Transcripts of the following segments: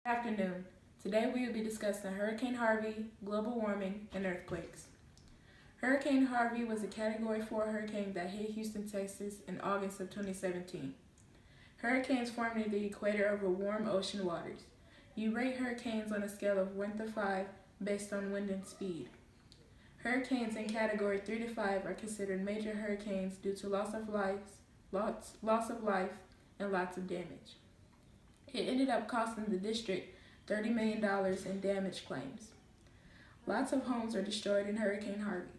Afternoon. Today we will be discussing Hurricane Harvey, global warming, and earthquakes. Hurricane Harvey was a Category 4 hurricane that hit Houston, Texas in August of 2017. Hurricanes form near the equator over warm ocean waters. You rate hurricanes on a scale of 1 to 5 based on wind and speed. Hurricanes in Category 3 to 5 are considered major hurricanes due to loss of life, and lots of damage. It ended up costing the district $30 million in damage claims. Lots of homes were destroyed in Hurricane Harvey.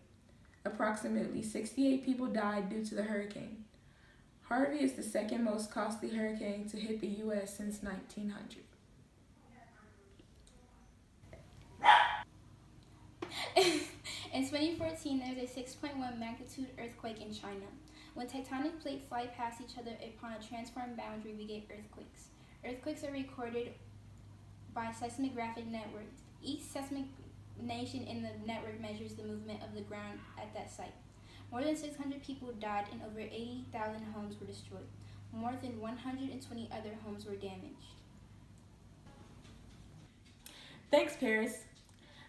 Approximately 68 people died due to the hurricane. Harvey is the second most costly hurricane to hit the U.S. since 1900. In 2014, there was a 6.1 magnitude earthquake in China. When tectonic plates slide past each other upon a transform boundary, we get earthquakes. Earthquakes are recorded by seismographic networks. Each seismic nation in the network measures the movement of the ground at that site. More than 600 people died and over 80,000 homes were destroyed. More than 120 other homes were damaged. Thanks, Paris.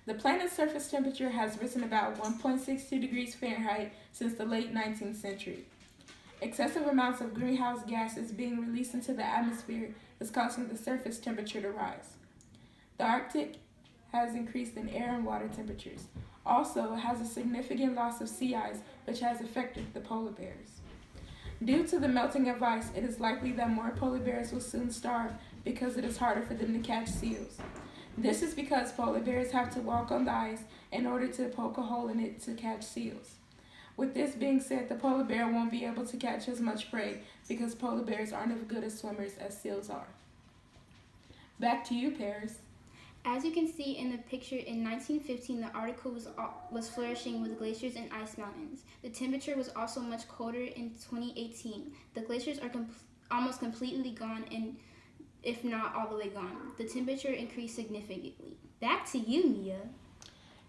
The planet's surface temperature has risen about 1.62 degrees Fahrenheit since the late 19th century. Excessive amounts of greenhouse gases being released into the atmosphere is causing the surface temperature to rise. The Arctic has increased in air and water temperatures. Also, it has a significant loss of sea ice, which has affected the polar bears. Due to the melting of ice, it is likely that more polar bears will soon starve because it is harder for them to catch seals. This is because polar bears have to walk on the ice in order to poke a hole in it to catch seals. With this being said, the polar bear won't be able to catch as much prey because polar bears aren't as good as swimmers as seals are. Back to you, Paris. As you can see in the picture, in 1915, the Arctic was flourishing with glaciers and ice mountains. The temperature was also much colder in 2018. The glaciers are almost completely gone, and if not all the way gone. The temperature increased significantly. Back to you, Mia.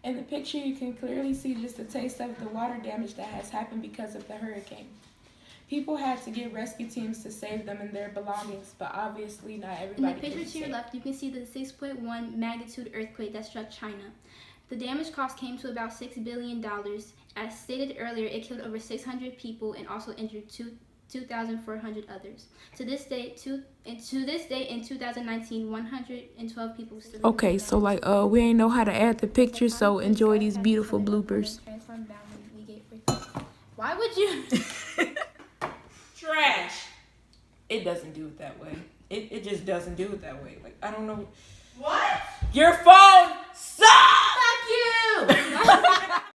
In the picture, you can clearly see just a taste of the water damage that has happened because of the hurricane. People had to get rescue teams to save them and their belongings, but obviously not everybody. In the picture to your left, you can see the 6.1 magnitude earthquake that struck China. The damage cost came to about $6 billion. As stated earlier, it killed over 600 people and also injured 2,400 others. To this day, in 2019, 112 people still. Okay, so we ain't know how to add the pictures, so enjoy these beautiful bloopers. Why would you? Trash. It doesn't do it that way. It just doesn't do it that way. Like, I don't know. What? Your phone